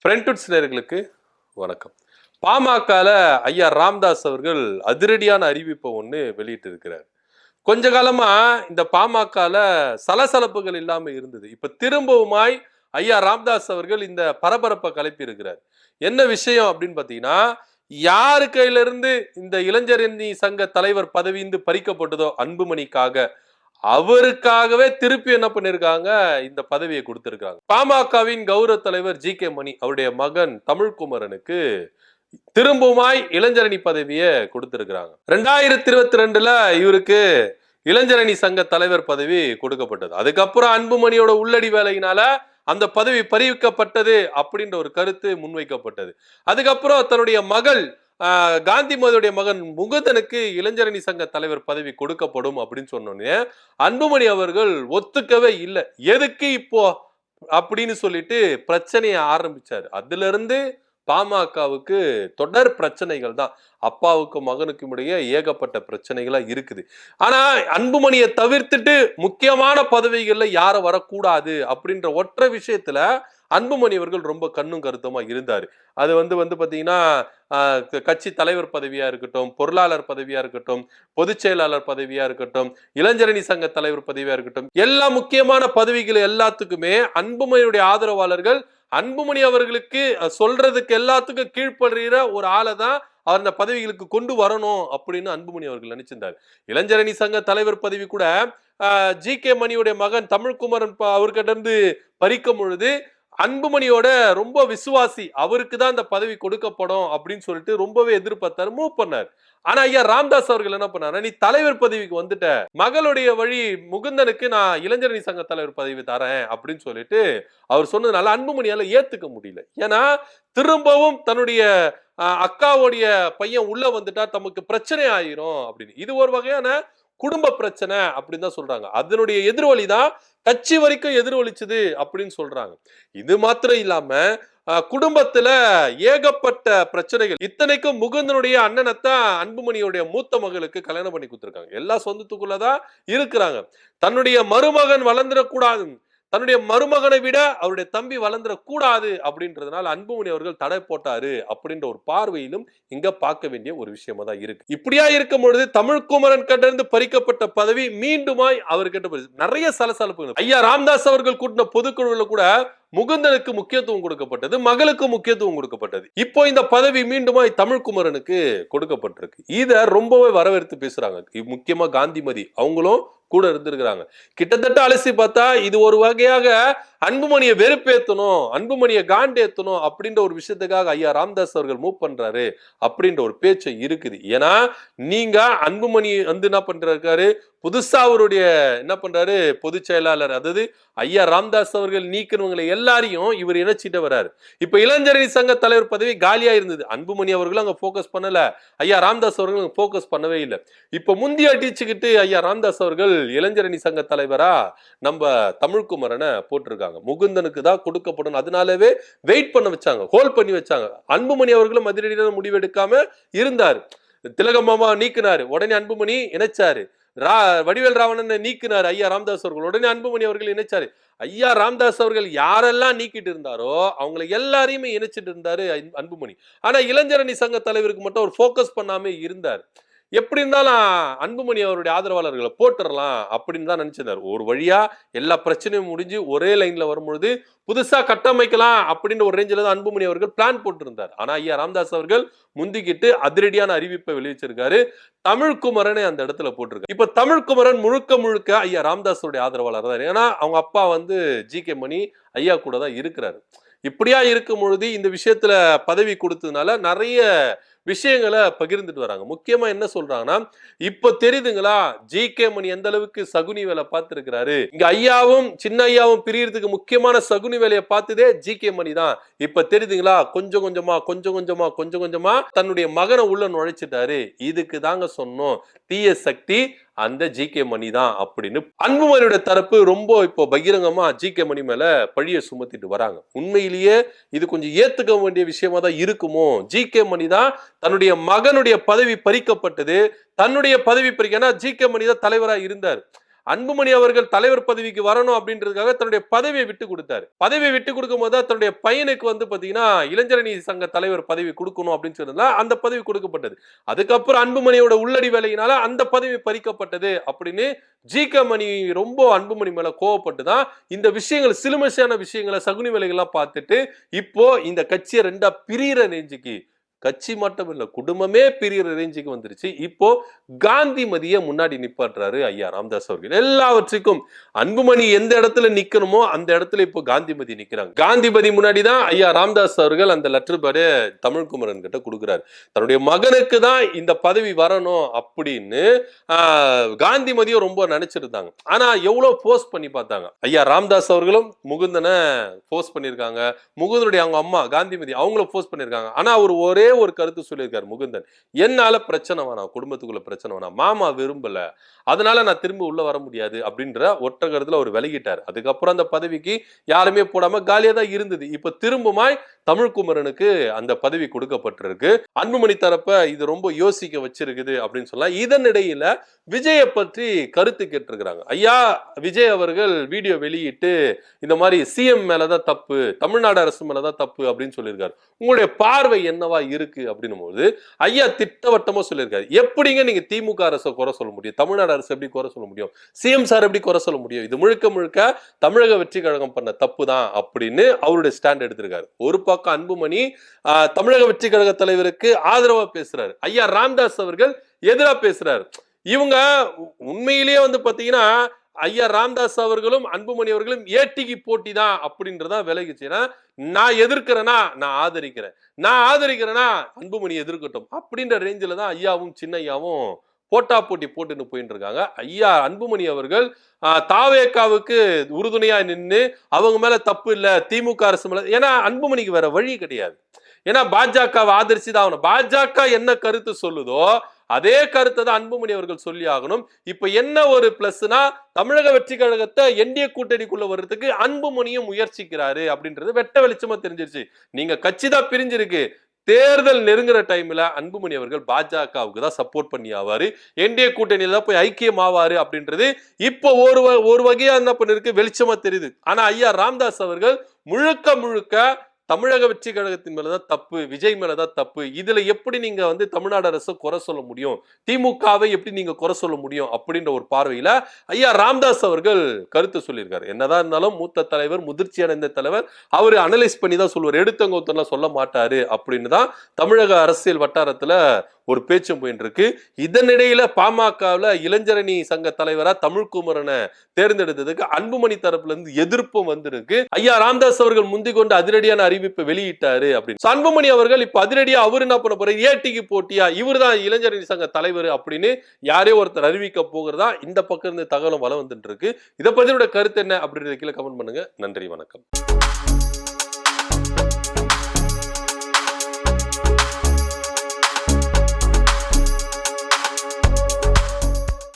ஃப்ரெண்ட்வுட்ஸ் நேயர்களுக்கு வணக்கம். பாமகல ஐயா ராமதாஸ் அவர்கள் அதிரடியான அறிவிப்பை ஒன்று வெளியிட்டு இருக்கிறார். கொஞ்ச காலமா இந்த பாமகல சலசலப்புகள் இல்லாம இருந்தது. இப்ப திரும்பவுமாய் ஐயா ராமதாஸ் அவர்கள் இந்த பரபரப்பை கிளப்பி இருக்கிறார். என்ன விஷயம் அப்படின்னு பாத்தீங்கன்னா, யாரு கையில இருந்து இந்த இளைஞரணி சங்க தலைவர் பதவி பறிக்கப்பட்டதோ அன்புமணிக்காக, அவருக்காகவே திருப்பி என்ன பண்ணிருக்காங்க, இந்த பதவியை கொடுத்திருக்காங்க. பாமகவின் கௌரவ தலைவர் ஜி.கே. மணி அவருடைய மகன் தமிழ்குமரனுக்கு திரும்பவுமாய் இளைஞரணி பதவியை கொடுத்திருக்கிறாங்க. 2022 இவருக்கு இளைஞரணி சங்க தலைவர் பதவி கொடுக்கப்பட்டது. அதுக்கப்புறம் அன்புமணியோட உள்ளடி வேலையினால அந்த பதவி பறிக்கப்பட்டது அப்படின்ற ஒரு கருத்து முன்வைக்கப்பட்டது. அதுக்கப்புறம் தன்னுடைய மகள் காந்திமதியுடைய மகன் முகுந்தனுக்கு இளைஞரணி சங்க தலைவர் பதவி கொடுக்கப்படும் அப்படின்னு சொன்னோன்னே அன்புமணி அவர்கள் ஒத்துக்கவே இல்லை. எதுக்கு இப்போ அப்படின்னு சொல்லிட்டு பிரச்சனையை ஆரம்பிச்சாரு. அதுல இருந்து பாமகவுக்கு தொடர் பிரச்சனைகள் தான். அப்பாவுக்கும் மகனுக்கும் இடையே ஏகப்பட்ட பிரச்சனைகளா இருக்குது. ஆனா அன்புமணியை தவிர்த்துட்டு முக்கியமான பதவிகள்ல யாரும் வரக்கூடாது அப்படின்ற ஒற்றை விஷயத்துல அன்புமணி அவர்கள் ரொம்ப கண்ணும் கருத்துமா இருந்தாரு. அது வந்து பாத்தீங்கன்னா கட்சி தலைவர் பதவியா இருக்கட்டும், பொருளாளர் பதவியா இருக்கட்டும், பொதுச் செயலாளர் பதவியா இருக்கட்டும், இளைஞரணி சங்க தலைவர் பதவியா இருக்கட்டும், எல்லா முக்கியமான பதவிகள் எல்லாத்துக்குமே அன்புமணியுடைய ஆதரவாளர்கள் அன்புமணி அவர்களுக்கு சொல்றதுக்கு எல்லாத்துக்கும் கீழ்ப்படுகிற ஒரு ஆளை தான் அந்த பதவிகளுக்கு கொண்டு வரணும் அப்படின்னு அன்புமணி அவர்கள் நினைச்சிருந்தார். இளைஞரணி சங்க தலைவர் பதவி கூட ஜி.கே. மணியுடைய மகன் தமிழ்குமரன் அவர்கிட்ட இருந்து பறிக்கும் பொழுது அன்புமணியோட ரொம்ப விசுவாசி, அவருக்கு தான் அந்த பதவி கொடுக்கப்படும் அப்படின்னு சொல்லிட்டு ரொம்பவே எதிர்பார்த்தாரு, மூவ் பண்ணார். ஆனா ஐயா ராமதாஸ் அவர்கள் என்ன பண்ணாரு, நீ தலைவர் பதவிக்கு வந்துட்ட, மகளுடைய வழி முகுந்தனுக்கு நான் இளைஞரணி சங்க தலைவர் பதவி தரேன் அப்படின்னு சொல்லிட்டு அவர் சொன்னதுனால அன்புமணியால ஏத்துக்க முடியல. ஏன்னா திரும்பவும் தன்னுடைய அக்காவுடைய பையன் உள்ள வந்துட்டா தமக்கு பிரச்சனை ஆயிரும் அப்படின்னு. இது ஒரு வகையான குடும்ப பிரச்சனை அப்படின்னு தான் சொல்றாங்க. அதனுடைய எதிர்வலிதான் கட்சி வரைக்கும் எதிர்வலிச்சது அப்படின்னு சொல்றாங்க. இது மாத்திரம் இல்லாம குடும்பத்துல ஏகப்பட்ட பிரச்சனைகள். இத்தனைக்கும் முகுந்தனுடைய அண்ணனத்தான் அன்புமணியுடைய மூத்த மகளுக்கு கல்யாணம் பண்ணி கொடுத்திருக்காங்க. எல்லா சொந்தத்துக்குள்ளதான் இருக்கிறாங்க. தன்னுடைய மருமகன் வளர்ந்துடக்கூடாது, தன்னுடைய மருமகனை விட அவருடைய தம்பி வளர்ந்துடக்கூடாது அப்படின்றதுனால அன்புமணி அவர்கள் தடை போட்டாரு அப்படின்ற ஒரு பார்வையிலும் இங்க பார்க்க வேண்டிய ஒரு விஷயமா தான் இருக்கு. இப்படியா இருக்கும் பொழுது தமிழ்குமரன் கிட்ட இருந்து பறிக்கப்பட்ட பதவி மீண்டுமாய் அவர்கிட்ட நிறைய சலசலப்புகள். ஐயா ராமதாஸ் அவர்கள் கூட்டின பொதுக்குழுல கூட முகுந்தனுக்கு முக்கியத்துவம் கொடுக்கப்பட்டது, மகளுக்கு முக்கியத்துவம் கொடுக்கப்பட்டது. இப்போ இந்த பதவி மீண்டுமாய் தமிழ்குமரனுக்கு கொடுக்கப்பட்டிருக்கு. இத ரொம்பவே வரவேற்று பேசுறாங்க. முக்கியமா காந்திமதி அவங்களும் கூட இருந்திருக்கிறாங்க. கிட்டத்தட்ட அலசி பார்த்தா இது ஒரு வகையாக அன்புமணியை வெறுப்பேத்தணும், அன்புமணியை காண்டேத்தணும் அப்படின்ற ஒரு விஷயத்துக்காக ஐயா ராமதாஸ் அவர்கள் மூவ் பண்றாரு அப்படின்ற ஒரு பேச்சு இருக்குது. ஏன்னா நீங்க அன்புமணி என்ன பண்றாரு, புதுசா அவருடைய என்ன பண்றாரு பொதுச் செயலாளர், அதாவது ஐயா ராமதாஸ் அவர்கள் நீக்கிறவங்களை எல்லாரையும் இவர் இணைச்சிட்டு வர்றாரு. இப்ப இளைஞரணி சங்க தலைவர் பதவி காலியா இருந்தது. அன்புமணி அவர்களும் அங்க போக்கஸ் பண்ணல, ஐயா ராமதாஸ் அவர்கள் போக்கஸ் பண்ணவே இல்லை. இப்ப முந்தி அடிச்சுக்கிட்டு ஐயா ராமதாஸ் அவர்கள் இளைஞரணி சங்க தலைவரா நம்ம தமிழ்குமரனை போட்டிருக்காங்க. முகுந்தனுக்கு தான் கொடுக்கப்படும், அதனாலவே வெயிட் பண்ண வச்சாங்க, ஹோல்ட் பண்ணி வச்சாங்க. அன்புமணி அவர்களும் அதிரடியான முடிவெடுக்காம இருந்தார். திலகமாமா நீக்கினாரு, உடனே அன்புமணி இணைச்சாரு. வடிவேல் ராவணன் நீக்கினார் ஐயா ராமதாஸ் அவர்கள், உடனே அன்புமணி அவர்கள் இணைச்சாரு. ஐயா ராமதாஸ் அவர்கள் யாரெல்லாம் நீக்கிட்டு இருந்தாரோ அவங்களை எல்லாரையுமே இணைச்சிட்டு இருந்தாரு அன்புமணி. ஆனா இளைஞரணி சங்க தலைவருக்கு மட்டும் அவர் போக்கஸ் பண்ணாம இருந்தார். எப்படி இருந்தாலும் அன்புமணி அவருடைய ஆதரவாளர்களை போட்டுடலாம் அப்படின்னு தான் நினைச்சிருந்தார். ஒரு வழியா எல்லா பிரச்சனையும் முடிஞ்சு ஒரே லைன்ல வரும்பொழுது புதுசா கட்டமைக்கலாம் அப்படின்னு ஒரு ரேஞ்சில தான் அன்புமணி அவர்கள் பிளான் போட்டிருந்தார். ஆனா ஐயா ராமதாஸ் அவர்கள் முந்திக்கிட்டு அதிரடியான அறிவிப்பை வெளியிச்சிருக்காரு. தமிழ்குமரனை அந்த இடத்துல போட்டிருக்காரு. இப்ப தமிழ்குமரன் முழுக்க முழுக்க ஐயா ராமதாஸுடைய ஆதரவாளர் தான். ஏன்னா அவங்க அப்பா ஜி.கே. மணி ஐயா கூட தான் இருக்கிறாரு. இப்படியா இருக்கும் பொழுது இந்த விஷயத்துல பதவி கொடுத்ததுனால நிறைய விஷயங்களை பகிர்ந்துட்டு வராங்க. முக்கியமா என்ன சொல்றாங்கன்னா, இப்ப தெரியுதுங்களா ஜி.கே. மணி எந்த அளவுக்கு சகுனி வேலை பார்த்திருக்கிறாரு. இங்க ஐயாவும் சின்ன ஐயாவும் பிரியறதுக்கு முக்கியமான சகுனி வேலையை பார்த்ததே ஜி.கே. மணி தான். இப்ப தெரியுதுங்களா, கொஞ்சம் கொஞ்சமா தன்னுடைய மகனை உள்ள நுழைச்சிட்டாரு. இதுக்கு தாங்க சொன்னோம் தீய சக்தி அந்த ஜி.கே. மணி தான் அப்படின்னு அன்புமணியோட தரப்பு ரொம்ப இப்போ பகிரங்கமா ஜி.கே. மணி மேல பழிய சுமத்திட்டு வராங்க. உண்மையிலேயே இது கொஞ்சம் ஏத்துக்க வேண்டிய விஷயமா தான் இருக்குமோ. ஜி.கே. மணி தான் தன்னுடைய மகனுடைய பதவி பறிக்கப்பட்டது, தன்னுடைய பதவி பறிக்க, ஜி.கே. மணி தான் தலைவராக இருந்தார். அன்புமணி அவர்கள் தலைவர் பதவிக்கு வரணும் அப்படின்றதுக்காக தன்னுடைய பதவியை விட்டு கொடுத்தாரு. பதவியை விட்டு கொடுக்கும் போது தன்னுடைய பையனுக்கு வந்து பாத்தீங்கன்னா இளைஞரணி சங்க தலைவர் பதவி கொடுக்கணும் அப்படின்னு சொன்னா அந்த பதவி கொடுக்கப்பட்டது. அதுக்கப்புறம் அன்புமணியோட உள்ளடி வேலையினால அந்த பதவி பறிக்கப்பட்டது அப்படின்னு ஜி.கே. மணி ரொம்ப அன்புமணி மேல கோவப்பட்டுதான் இந்த விஷயங்கள் சிலுமசியான விஷயங்களை சகுனி வேலைகள்லாம் பார்த்துட்டு இப்போ இந்த கட்சியை ரெண்டா பிரிகிற ரேஞ்சுக்கு, கட்சி மட்டும் இல்ல குடும்பமே பிரிகிற ரேஞ்சுக்கு வந்துருச்சு. இப்போ காந்திமதியை முன்னாடி நிப்பாட்டுறாரு ஐயா ராமதாஸ் அவர்கள். எல்லாவற்றுக்கும் அன்புமணி எந்த இடத்துல நிக்கணுமோ அந்த இடத்துல இப்போ காந்திமதி நிக்கிறாங்க. காந்திமதி முன்னாடி தான் ஐயா ராமதாஸ் அவர்கள் அந்த லெட்டர் பேடு தமிழ்குமரன் கிட்ட கொடுக்குறாரு. தன்னுடைய மகனுக்கு தான் இந்த பதவி வரணும் அப்படின்னு காந்திமதியும் ரொம்ப நினைச்சிருந்தாங்க. ஆனா எவ்வளவு போஸ்ட் பண்ணி பார்த்தாங்க. ஐயா ராமதாஸ் அவர்களும் முகுந்தனை போஸ்ட் பண்ணிருக்காங்க. முகுந்தனுடைய அவங்க அம்மா காந்திமதி அவங்களும் போஸ்ட் பண்ணிருக்காங்க. ஆனா அவர் ஒரே ஒரு கருத்து சொல்லியிருக்காரு முகுந்தன், என்னால பிரச்சனை வேணாம், குடும்பத்துக்குள்ள பிரச்சனை வேணாம், மாமா விரும்பல, அதனால நான் திரும்ப உள்ள வர முடியாது அப்படின்ற ஒற்றை கருத்துல அவர் விலகிட்டார். அதுக்கப்புறம் அந்த பதவிக்கு யாருமே போடாம காலியா தான் இருந்தது. இப்ப திரும்பமாய் தமிழ்குமரனுக்கு அந்த பதவி கொடுக்கப்பட்டிருக்கு. அன்புமணி தரப்ப இது ரொம்ப யோசிக்க வச்சிருக்குது அப்படின்னு சொல்லலாம். இதனிடையில விஜயை பற்றி கருத்து கேட்டிருக்கிறாங்க. ஐயா விஜய் அவர்கள் வீடியோ வெளியிட்டு இந்த மாதிரி சிஎம் மேலதான் தப்பு, தமிழ்நாடு அரசு மேலதான் தப்பு அப்படின்னு சொல்லியிருக்காரு. உங்களுடைய பார்வை என்னவா இருக்கு அப்படின்னும் போது ஐயா திட்டவட்டமா சொல்லியிருக்காரு. எப்படிங்க நீங்க திமுக அரசை குறை சொல்ல முடியும், தமிழ்நாடு அரசு எப்படி குறை சொல்ல முடியும், சிஎம் சார் எப்படி குறை சொல்ல முடியும், இது முழுக்க முழுக்க தமிழக வெற்றி கழகம் பண்ண தப்பு தான் அப்படின்னு அவருடைய ஸ்டாண்ட் எடுத்திருக்காரு. ஒரு பக்கம் அன்புமணி தமிழக வெற்றி கழக தலைவருக்கு ஆதரவா பேசுறாரு, ஐயா ராமதாஸ் அவர்கள் எதிரா பேசுறாரு. இவங்க உண்மையிலேயே வந்து பாத்தீங்கன்னா ஐயா ராமதாஸ் அவர்களும் அன்புமணி அவர்களும் ஏட்டிக்கு போட்டி தான் அப்படின்றதா விலகிச்சு. நான் எதிர்க்கிறேன்னா நான் ஆதரிக்கிறேன்னா அன்புமணி எதிர்க்கட்டும் அப்படின்ற ரேஞ்சில தான் ஐயாவும் சின்ன ஐயாவும் போட்டா போட்டி போட்டுன்னு போயிட்டு இருக்காங்க. ஐயா அன்புமணி அவர்கள் தாவேக்காவுக்கு உறுதுணையா நின்று அவங்க மேல தப்பு இல்ல, திமுக அரசு மேல, ஏன்னா அன்புமணிக்கு வேற வழி கிடையாது. ஏன்னா பாஜகவை ஆதரிச்சுதான் ஆகணும். பாஜக என்ன கருத்து சொல்லுதோ அதே கருத்தை தான் அன்புமணி அவர்கள் சொல்லி ஆகணும். இப்ப என்ன ஒரு பிளஸ்னா தமிழக வெற்றி கழகத்தை என்டிஏ கூட்டணிக்குள்ள வர்றதுக்கு அன்புமணியும் முயற்சிக்கிறாரு அப்படின்றது வெட்ட வெளிச்சமா தெரிஞ்சிருச்சு. நீங்க கட்சி தான் பிரிஞ்சிருக்கு, தேர்தல் நெருங்குற டைம்ல அன்புமணி அவர்கள் பாஜகவுக்கு தான் சப்போர்ட் பண்ணி ஆவாரு, என்டிஏ கூட்டணியில தான் போய் ஐக்கியம் ஆவாரு அப்படின்றது இப்போ ஒரு வகையா என்ன பண்ணிருக்கு வெளிச்சமா தெரியுது. ஆனா ஐயா ராமதாஸ் அவர்கள் முழுக்க முழுக்க தமிழக வெற்றி கழகத்தின் மேலதான் தப்பு, விஜய் மேலதான் தப்பு, இதுல எப்படி நீங்க வந்து தமிழ்நாடு அரசு குறை சொல்ல முடியும், திமுகவை எப்படி நீங்க குறை சொல்ல முடியும் அப்படின்ற ஒரு பார்வையில ஐயா ராமதாஸ் அவர்கள் கருத்து சொல்லியிருக்காரு. என்னதான் இருந்தாலும் மூத்த தலைவர், முதிர்ச்சி அடைந்த தலைவர், அவரு அனலைஸ் பண்ணி தான் சொல்லுவார், எடுத்தவங்க சொல்ல மாட்டாரு அப்படின்னு தான் தமிழக அரசியல் வட்டாரத்துல ஒரு பேச்சும் போயிட்டு இருக்கு. இதனிடையில பாமகவில் இளைஞரணி சங்க தலைவரா தமிழ்குமரனை தேர்ந்தெடுத்ததுக்கு அன்புமணி தரப்புல இருந்து எதிர்ப்பும் வந்திருக்கு. ஐயா ராமதாஸ் அவர்கள் முந்தி கொண்டு அதிரடியான அறிவிப்பை வெளியிட்டாரு அப்படின்னு. அன்புமணி அவர்கள் இப்ப அதிரடியா அவர் என்ன பண்ண போறாரு, ஏடிக்கு போட்டியா இவர் தான் இளைஞரணி சங்க தலைவர் அப்படின்னு யாரே ஒருத்தர் அறிவிக்க போகிறதா இந்த பக்கம் இருந்து தகவலும் வளம் வந்துட்டு இருக்கு. இதை பத்தியோட கருத்து என்ன அப்படின்றத கீழே கமெண்ட் பண்ணுங்க. நன்றி, வணக்கம்.